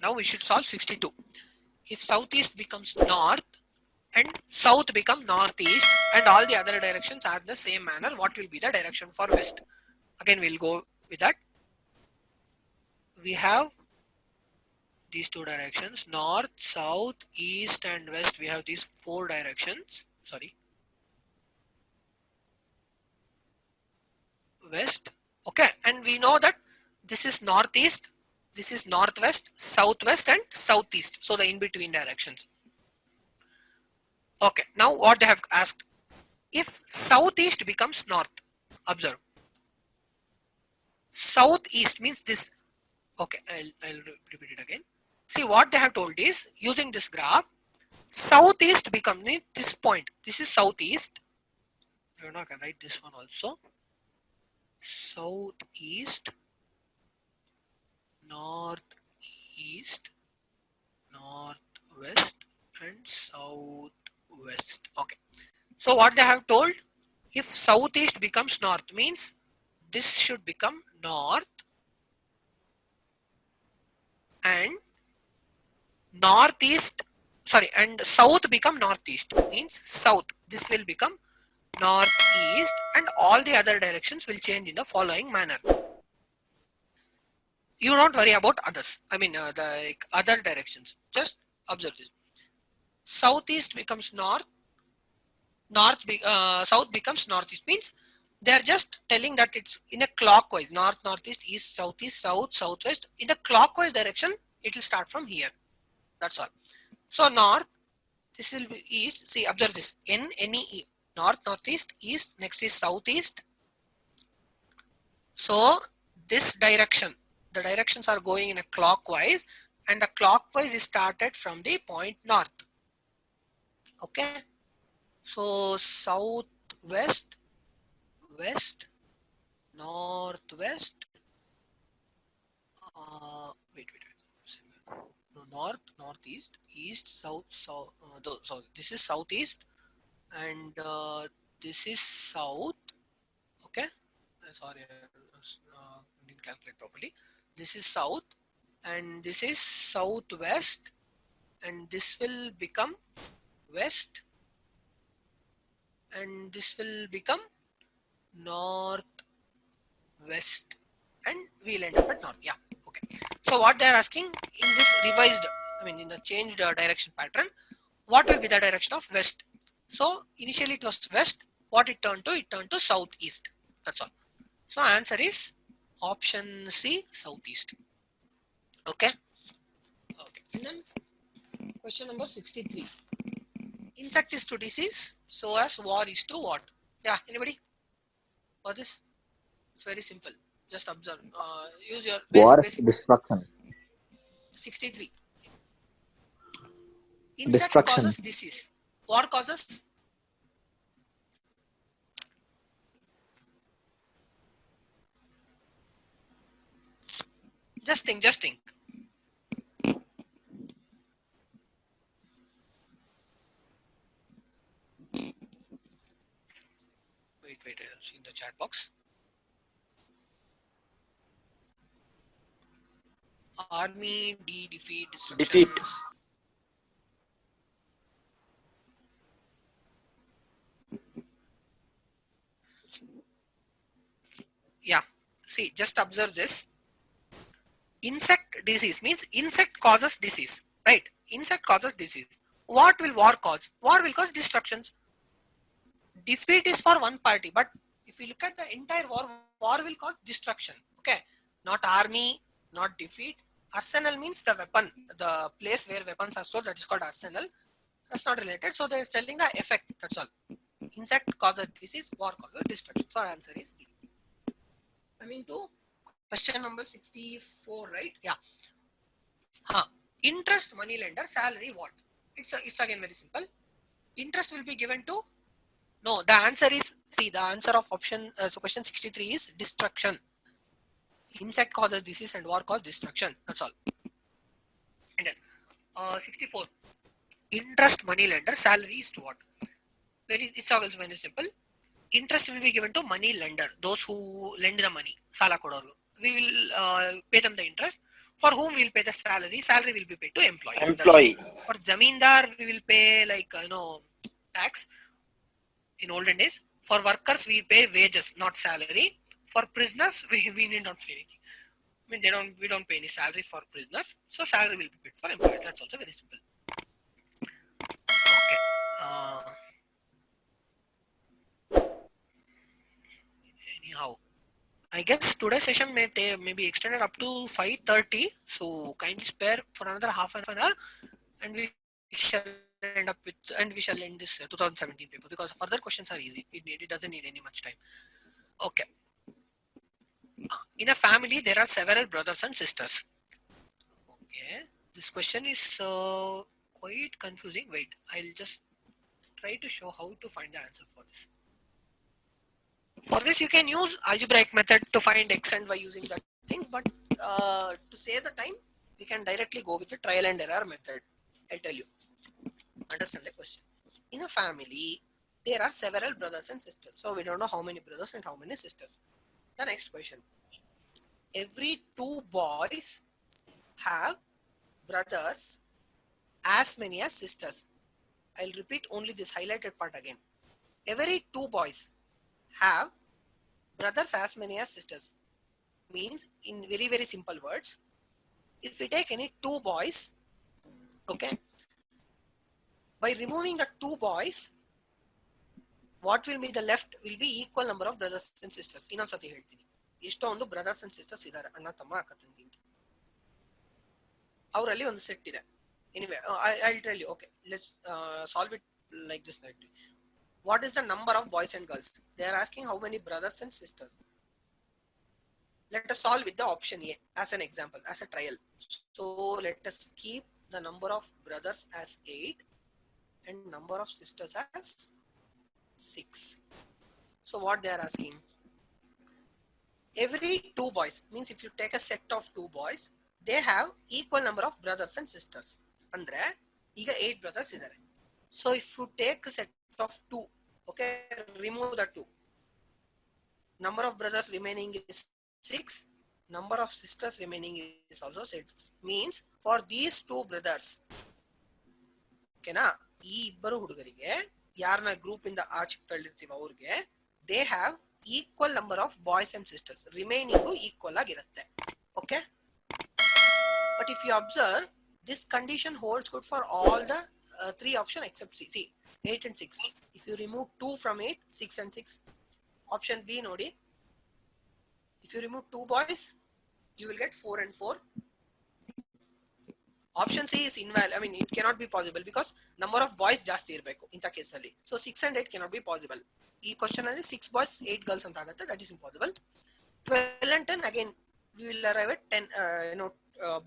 Now we should solve 62. If southeast becomes north and south become northeast and all the other directions are the same manner, what will be the direction for west? Again, we'll go with that. We have these two directions, north, south, east and west. We have these four directions. Sorry. West. Okay. And we know that this is northeast, this is northwest, southwest and southeast. So the in-between directions. Okay. Now what they have asked. If southeast becomes north, observe. Southeast means this. Okay. I'll repeat it again. See what they have told is using this graph, southeast becomes this point. This is southeast. We're not going to write this one also. Southeast, northeast, northwest and southwest. Okay. So what they have told, if southeast becomes north means this should become north and northeast, sorry, and south become northeast means south. This will become northeast and all the other directions will change in the following manner. You don't worry about others. I mean the other directions. Just observe this. Southeast becomes north. South becomes northeast means they are just telling that it's in a clockwise. North, northeast, east, southeast, south, southwest. In the clockwise direction, it will start from here. That's all. So north. This will be east. See, observe this. N-N-E-E. North, northeast, east. Next is southeast. So this direction, the directions are going in a clockwise and the clockwise is started from the point north. Okay. So southwest, west, northwest, wait. No, north, northeast, east, south, so this is southeast and this is south. Okay. Sorry, I didn't calculate properly. This is south and this is southwest and this will become west and this will become northwest and we'll end up at north. Yeah. Okay. So what they are asking in this revised, I mean in the changed direction pattern, what will be the direction of west? So initially it was west. What it turned to? It turned to southeast. That's all. So answer is option C, southeast. Okay. Okay. And then question number 63. Insect is to disease, so as war is to what? Yeah. Anybody? What is? It's very simple. Just observe. Use your basic. Destruction. 63. Insect causes disease. War causes? Just think. Wait, I'll see in the chat box. Army, D, defeat, destruction. Defeat. Yeah. See, just observe this. Insect disease means insect causes disease, right? Insect causes disease. What will war cause? War will cause destructions. Defeat is for one party, but if you look at the entire war, war will cause destruction. Okay, not army, not defeat. Arsenal means the weapon, the place where weapons are stored, that is called arsenal. That's not related. So they're telling the effect. That's all. Insect causes disease, war causes destruction. So answer is D. Coming to question number 64, right? Yeah. Interest, money lender, salary, what? It's again very simple. Interest will be given to. No, the answer is, see, the answer of option, so question 63 is destruction. Insect causes disease and war causes destruction. That's all. And then 64. Interest, money lender, salary is to what? It's also very simple. Interest will be given to money lender, those who lend the money. Sala kodaru. We will pay them the interest. For whom we will pay the salary? Salary will be paid to employees. That's all. Employee. For zamindar, we will pay like tax in olden days. For workers, we pay wages, not salary. For prisoners, we need not pay anything. I mean, we don't pay any salary for prisoners, so salary will be paid for employees. That's also very simple. Okay. Anyhow, I guess today's session may be extended up to 5:30. So kindly spare for another half an hour, and we shall end this 2017 paper, because further questions are easy. It doesn't need any much time. Okay. In a family, there are several brothers and sisters. Okay. This question is quite confusing. Wait, I'll just try to show how to find the answer for this. For this, you can use algebraic method to find x and y using that thing. But to save the time, we can directly go with the trial and error method. I'll tell you. Understand the question. In a family, there are several brothers and sisters. So we don't know how many brothers and how many sisters. The next question. Every two boys have brothers as many as sisters. I'll repeat only this highlighted part again. Every two boys have brothers as many as sisters. Means in very, very simple words, if we take any two boys, okay, by removing the two boys, what will be the left will be equal number of brothers and sisters. ಇನ್ನೊಂದ್ಸತಿ ಹೇಳ್ತೀನಿ, ಇಷ್ಟೊಂದು brothers and sisters ಇದ್ದಾರೆ, ಅಣ್ಣ ತಮ್ಮ ಅಕ್ಕ ತಂಗಿ. ಅವರಲ್ಲಿ ಒಂದು ಸೆಟ್ ಇದೆ. Anyway, I'll tell you. Okay, let's solve it like this. What is the number of boys and girls? They are asking how many brothers and sisters. Let us solve with the option A as an example, as a trial. So let us keep the number of brothers as 8 and number of sisters as 6. So what they are asking? Every two boys, means if you take a set of two boys, they have equal number of brothers and sisters. Andre ಈಗ 8 brothers ಇದ್ದಾರೆ. So if you take a set of 2, okay, remove the 2. Number of brothers remaining is 6. Number of sisters remaining is also 6. Means for these two brothers, okay na, ಈ ಇಬ್ಬರು ಹುಡುಗರಿಗೆ ಯಾರನ್ನ group ಇಂದ ಆಚೆ ತಳ್ಳಿರ್ತೀವಿ ಅವ್ರಿಗೆ they have equal number of boys and sisters. Remaining equal ಆಗಿರುತ್ತೆ. Okay. But if you observe, this condition holds good for all the three options except C. See, 8 and 6. If you remove 2 from 8, 6 and 6. Option B, nodi. If you remove 2 boys, you will get 4 and 4. Option C is invalid. I mean, it cannot be possible because number of boys ಜಾಸ್ತಿ ಇರಬೇಕು ಇಂಥ ಕೇಸಲ್ಲಿ. So 6 and 8 cannot be possible. ಈ question ಅಲ್ಲಿ 6 boys 8 girls ಅಂತ ಆಗುತ್ತೆ. That is impossible. 12 and 10 again we will arrive at 10.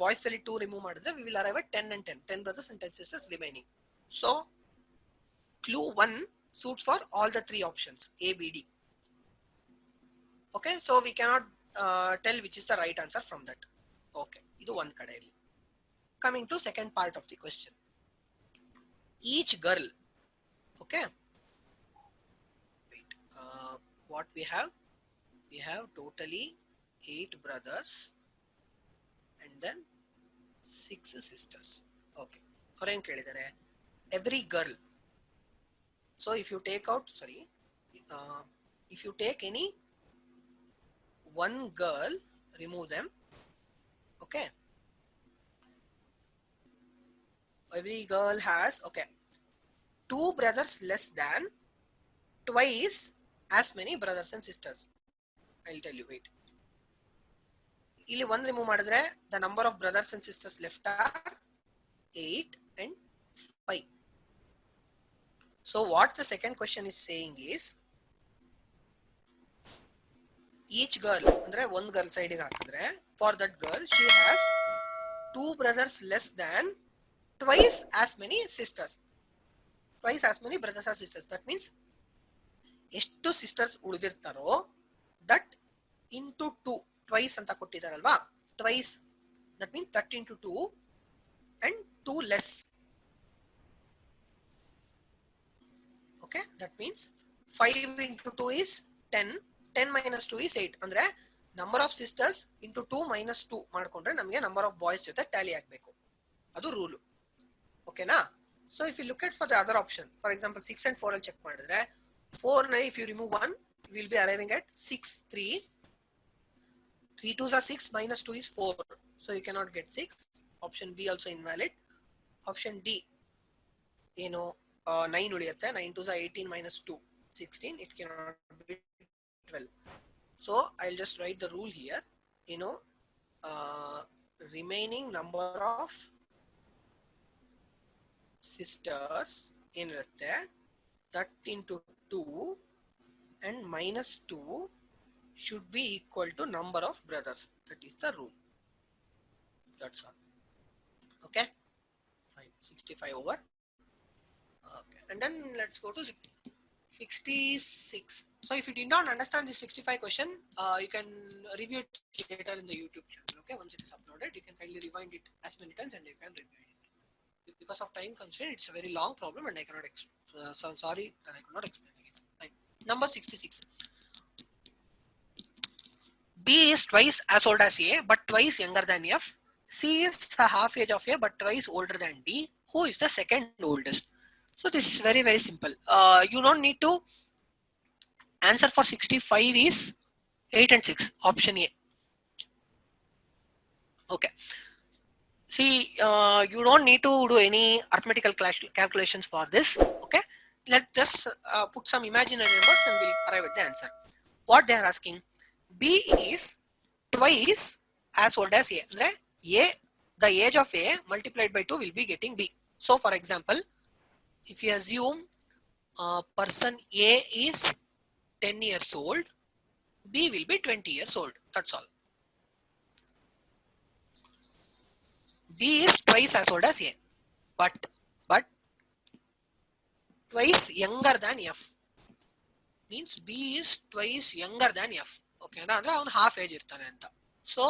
Boys ಅಲ್ಲಿ 2 remove ಮಾಡಿದ್ರೆ we will arrive at 10 and 10. 10 brothers and 10 sisters remaining. So clue 1 suits for all the three options A, B, D. Okay, so we cannot tell which is the right answer from that. Okay, ಇದು ಒಂದು ಕಡೆಯಲ್ಲಿ. Coming to second part of the question. Each girl, okay. Wait, what we have? We have totally 8 brothers and then 6 sisters. Okay. Horeng kelidare. Every girl. So if you take out, if you take any one girl, remove them. Okay. Every girl has, okay, 2 brothers less than twice as many brothers and sisters. I'll tell you, wait. ಇಲ್ಲಿ 1 remove ಮಾಡಿದ್ರೆ the number of brothers and sisters left are 8 and 5. So what the second question is saying is, each girl, ಅಂದ್ರೆ ಒಂದು girl side ಗೆ ಹಾಕಿದ್ರೆ, for that girl she has 2 brothers less than twice as many sisters. Twice as many brothers or sisters. That means ಎಷ್ಟು sisters ಉಳಿದಿರ್ತಾರೋ that into 2 twice ಅಂತ ಕೊಟ್ಟಿದಾರಲ್ವಾ, twice, that means 30 into 2 and 2 less. Okay, that means 5 into 2 is 10, 10 minus 2 is 8. ಅಂದ್ರೆ number of sisters into 2 minus 2 ಮಾಡ್ಕೊಂಡ್ರೆ ನಮಗೆ number of boys ಜೊತೆ tally ಆಗಬೇಕು, ಅದು rule. ಓಕೆನಾ? So if you look at for the other option, for example 6 and 4 ಅಲ್ಲಿ check ಮಾಡಿದ್ರೆ 4 ನ if you remove 1 will be arriving at 6 3 3 2s are 6 minus 2 is 4, so you cannot get 6. Option B also invalid. Option D ಏನು 9 ಉಳಿಯುತ್ತೆ, 9 2s are 18 minus 2 16, it cannot be 12. So I'll just write the rule here, remaining number of sisters ಏನಿರುತ್ತೆ that into 2 and minus 2 should be equal to number of brothers. That is the rule. That's all. Okay, fine. 65 over. Okay, and then let's go to 66. So if you did not understand this 65 question, you can review it later in the YouTube channel. Okay, once it is uploaded, you can kindly rewind it as many times and you can review it. Because of time constraint, it's a very long problem and I cannot explain. So I'm sorry that I could not explain it. Fine. Number 66. B is twice as old as A but twice younger than F. C is the half age of A but twice older than D. Who is the second oldest? So this is very, very simple. You don't need to answer for 65 is 8 and 6. Option A. Okay. See, you don't need to do any arithmetical calculations for this. Okay. Let's just put some imaginary numbers and we'll arrive at the answer. What they are asking, B is twice as old as A. A, the age of A multiplied by 2 will be getting B. So for example, if you assume person A is 10 years old, B will be 20 years old. That's all. B is twice as old as A, but twice younger than F. Means B is twice younger than F. Okay, ಅಂದ್ರೆ ಅವನು half age ಇರ್ತಾನೆ ಅಂತ. So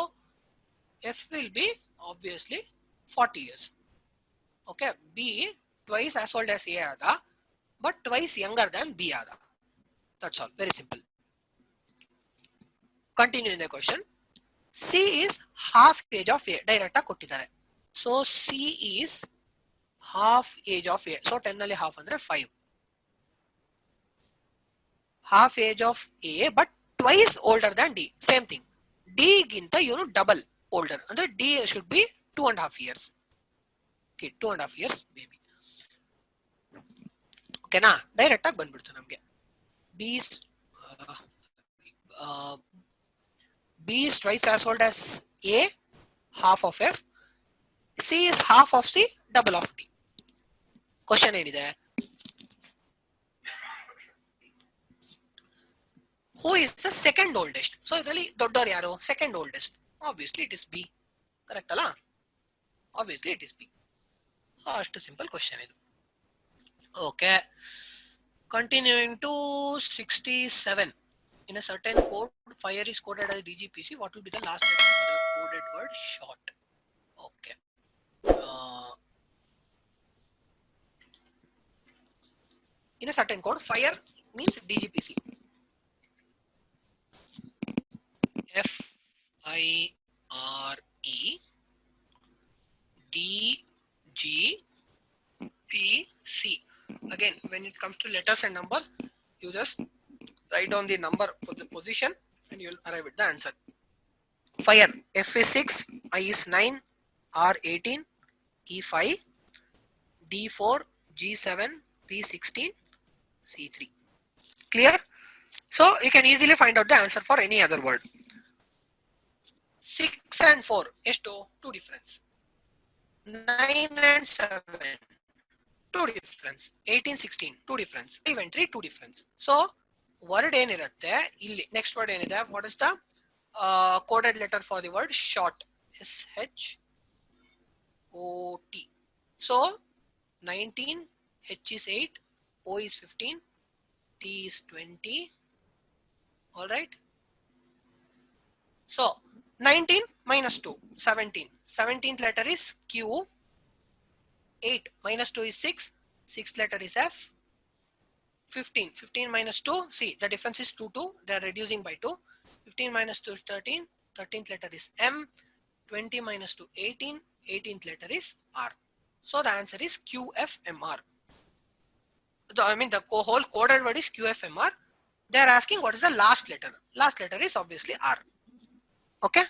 F will be obviously 40 years. Okay, B twice as old as A ಆದ, but twice younger than B ಆದ. That's all. Very simple. Continue in the question. C is half age of A. Direct ಆಗಿ ಕೊಟ್ಟಿದ್ದಾರೆ. So C is half age of A. So 10 ನಲ್ಲಿ half ಅಂದ್ರೆ 5. Half age of A but twice older than D. Same thing. D ಗಿಂತ ಇವನು double older. ಅಂದ್ರೆ D should be 2.5 years. Okay, 2.5 years baby. ಓಕೆನಾ? Direct ಆಗಿ ಬಂದ್ಬಿಡ್ತು ನಮಗೆ. B is twice as old as A, half of F. C is half of C, double of D. Question ಏನಿದೆ? Who is the second oldest? So ಇದರಲ್ಲಿ ದೊಡ್ಡವರು ಯಾರು? Second oldest. Obviously it is B. Correct ಅಲ್ಲ? Obviously it is B. ಅಷ್ಟು simple question ಇದು. Okay. Continuing to 67. In a certain code, fire is coded as DGPC. What will be the last letter for the coded word short? Okay. In a certain code, fire means DGPC. FIRE DGPC. Again, when it comes to letters and numbers, you just write down the number for the position and you will arrive at the answer. Fire. F is 6, I is 9, R 18, E 5, D 4, G 7, P 16, C 3. Clear? So you can easily find out the answer for any other word. 6 and 4 ಎಷ್ಟು? 2 difference. 9 and 7 2 difference. 18 16 2 difference. 5 and 3 2 difference. So word ಏನಿರುತ್ತೆ ಇಲ್ಲಿ next word ಏನಿದೆ? What is the coded letter for the word short? SHOT. So 19, H is 8, O is 15, T is 20. All right. So 19 minus 2, 17. 17th letter is Q. 8 minus 2 is 6. 6th letter is F. 15 minus 2, see the difference is 2. They are reducing by 2. 15 minus 2 is 13. 13th letter is M. 20 minus 2, 18. 18th letter is R. So the answer is QFMR. The whole coded word is QFMR. They are asking what is the last letter. Last letter is obviously R. Okay.